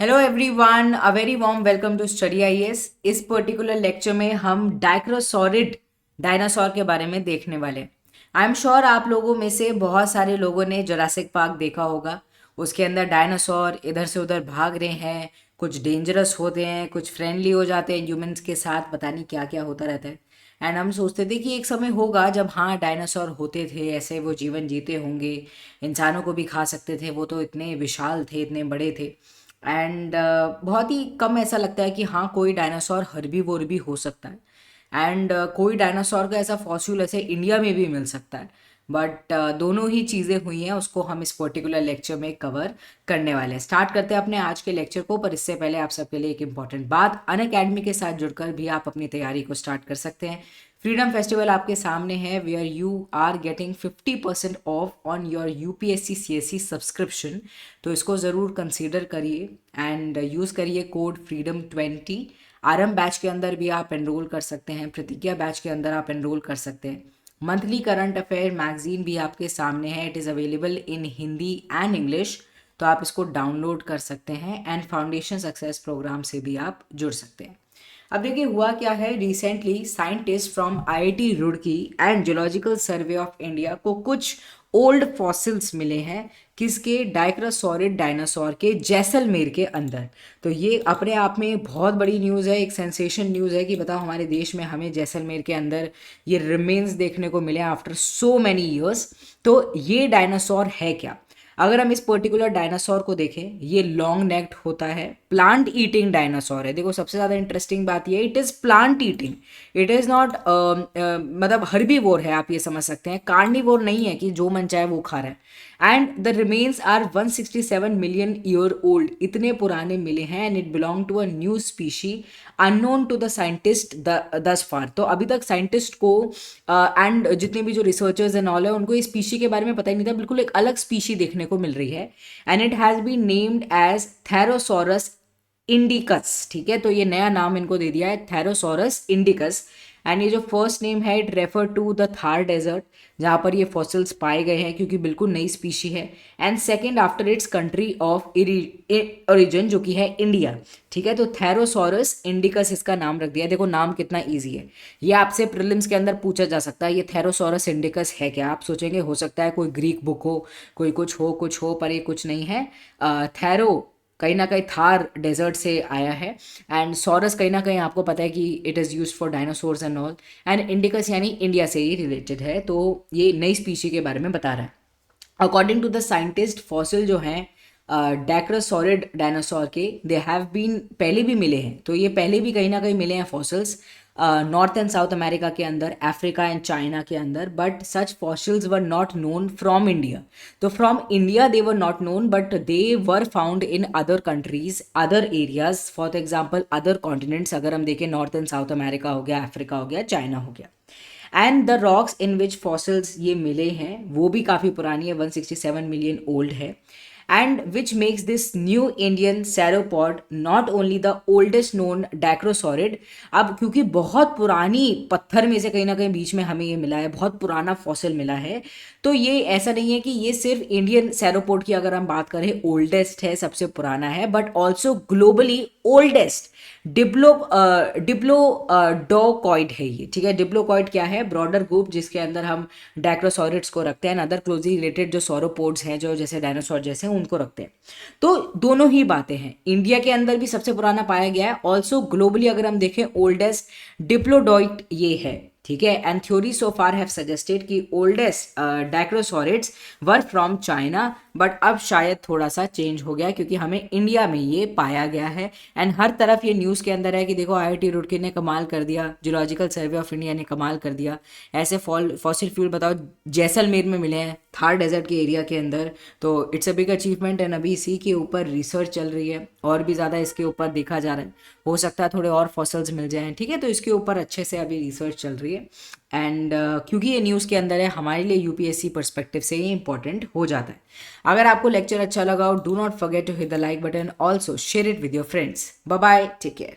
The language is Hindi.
Hello everyone, a very warm welcome to Study IAS. इस पर्टिकुलर लेक्चर में हम डाइक्रोसॉरिड डायनासोर के बारे में देखने वाले। आई एम श्योर आप लोगों में से बहुत सारे लोगों ने जुरासिक पार्क देखा होगा। उसके अंदर डायनासोर इधर से उधर भाग रहे हैं, कुछ डेंजरस होते हैं, कुछ फ्रेंडली हो जाते हैं ह्यूमंस के साथ, पता नहीं क्या क्या होता रहता है। एंड हम सोचते थे कि एक समय होगा जब हाँ डायनासोर होते थे, ऐसे वो जीवन जीते होंगे, इंसानों को भी खा सकते थे, वो तो इतने विशाल थे, इतने बड़े थे। एंड बहुत ही कम ऐसा लगता है कि हाँ कोई डायनासोर हर्बीवोर भी हो सकता है। एंड कोई डायनासोर का ऐसा फॉसिल ऐसे इंडिया में भी मिल सकता है। बट दोनों ही चीज़ें हुई हैं, उसको हम इस पर्टिकुलर लेक्चर में कवर करने वाले हैं। स्टार्ट करते हैं अपने आज के लेक्चर को, पर इससे पहले आप सबके लिए एक इंपॉर्टेंट बात, अनअकैडमी के साथ जुड़कर भी आप अपनी तैयारी को स्टार्ट कर सकते हैं। फ्रीडम फेस्टिवल आपके सामने है, where you are getting 50% off on your UPSC CSC subscription. तो इसको ज़रूर कंसीडर करिए एंड यूज़ करिए कोड freedom20। आरएम बैच के अंदर भी आप एनरोल कर सकते हैं, प्रतिज्ञा बैच के अंदर आप एनरोल कर सकते हैं। मंथली करंट अफेयर मैगजीन भी आपके सामने है, it is available in Hindi and English, तो आप इसको डाउनलोड कर सकते हैं। एंड फाउंडेशन सक्सेस प्रोग्राम से भी आप जुड़ सकते हैं। अब देखिए हुआ क्या है, recently scientist from IIT Roorkee and geological survey of India को कुछ ओल्ड फॉसिल्स मिले हैं। किसके? डाइक्रोसॉरिड डायनासोर के जैसलमेर के अंदर। तो ये अपने आप में बहुत बड़ी न्यूज़ है, एक सेंसेशन न्यूज़ है कि बताओ हमारे देश में हमें जैसलमेर के अंदर ये रिमेन्स देखने को मिले आफ्टर सो मैनी ईयर्स। तो ये डायनासोर है क्या? अगर हम इस पर्टिकुलर डायनासोर को देखें, ये लॉन्ग नेक्ड होता है, प्लांट ईटिंग डायनासोर है। देखो सबसे ज़्यादा इंटरेस्टिंग बात ये, it is plant eating, it is not मतलब हर्बीवोर है, आप ये समझ सकते हैं, कार्निवोर नहीं है कि जो मन चाहे वो खा रहा है। And the remains are 167 million year old, इतने पुराने मिले हैं। And it belong to a new species unknown to the scientist thus far. तो अभी तक साइंटिस्ट को एंड जितने भी जो रिसर्चर्स एंड ऑल है उनको इस स्पीशी के बारे में पता ही नहीं था, बिल्कुल एक अलग स्पीशी देखने को मिल रही है। And it has been named as Tharosaurus indicus. ठीक है, तो ये नया नाम इनको दे दिया है, थेरोसोरस इंडिकस। एंड ये जो फर्स्ट नेम है, it refer to the Thar desert जहाँ पर ये फॉसिल्स पाए गए हैं, क्योंकि बिल्कुल नई स्पीशी है। And second after it's country of origin जो कि है इंडिया। ठीक है, तो थेरोसोरस इंडिकस इसका नाम रख दिया। देखो नाम कितना ईजी है, ये आपसे प्रीलिम्स के अंदर पूछा जा सकता है, ये थेरोसोरस इंडिकस है क्या? आप सोचेंगे हो सकता है कोई ग्रीक बुक हो, कोई कुछ हो, पर ये कुछ नहीं है। थेरो कहीं ना कहीं थार डेजर्ट से आया है। एंड सॉरस कहीं ना कहीं आपको पता है कि it is use for dinosaurs and all. And indicus यानी इंडिया से ही रिलेटेड है, तो ये नई स्पीशी के बारे में बता रहा है। According to the scientist, fossil जो हैं डाइक्रोसॉरिड डायनासोर के, दे हैव बीन पहले भी मिले हैं, तो ये पहले भी कहीं ना कहीं मिले हैं fossils North and South America के अंदर, अफ्रीका एंड चाइना के अंदर। But such fossils were not known from India. तो from India they were not known, but they were found in other countries, other areas, for example other continents. अगर हम देखें नॉर्थ एंड साउथ अमेरिका हो गया, अफ्रीका हो गया, चाइना हो गया। And the rocks in which fossils ये मिले हैं वो भी काफ़ी पुरानी है, 167 मिलियन ओल्ड है। And which makes this new Indian sauropod not only the oldest known dicraeosaurid. अब क्योंकि बहुत पुरानी पत्थर में से कहीं ना कहीं बीच में हमें ये मिला है, बहुत पुराना फॉसिल मिला है, तो ये ऐसा नहीं है कि ये सिर्फ इंडियन सैरोपोड की अगर हम बात करें ओल्डेस्ट है, सबसे पुराना है, but also globally oldest diplo diplodocoid है ये। ठीक है, डिप्लोकॉइड क्या है? ब्रॉडर ग्रुप जिसके अंदर हम डाइक्रोसॉरिड्स को रखते हैं, अदर क्लोजली रिलेटेड जो सॉरोपोड्स हैं, जो जैसे डायनासोर जैसे हैं, उनको रखते हैं। तो दोनों ही बातें हैं, इंडिया के अंदर भी सबसे पुराना पाया गया है, ऑल्सो ग्लोबली अगर हम देखें ओल्डेस्ट डिप्लोडोइट ये है। ठीक है, and theory so far have suggested कि oldest dicraeosaurids were from China, but अब शायद थोड़ा सा चेंज हो गया क्योंकि हमें इंडिया में ये पाया गया है। एंड हर तरफ ये न्यूज़ के अंदर है कि देखो आईआईटी रुड़की ने कमाल कर दिया, जियोलॉजिकल सर्वे ऑफ इंडिया ने कमाल कर दिया, ऐसे फॉसिल फ्यूल बताओ जैसलमेर में मिले हैं, थार डेजर्ट के एरिया के अंदर। तो it's a big achievement. And अभी इसी के ऊपर रिसर्च चल रही है, और भी ज़्यादा इसके ऊपर देखा जा रहा है, हो सकता है थोड़े और फॉसिल्स मिल जाएं। ठीक है, तो इसके ऊपर अच्छे से अभी रिसर्च चल रही है। एंड क्योंकि ये न्यूज़ के अंदर है, हमारे लिए यूपीएससी परस्पेक्टिव से ये इंपॉर्टेंट हो जाता है। अगर आपको लेक्चर अच्छा लगा, do not forget to hit the like button, also share it with your friends. Bye bye, take care.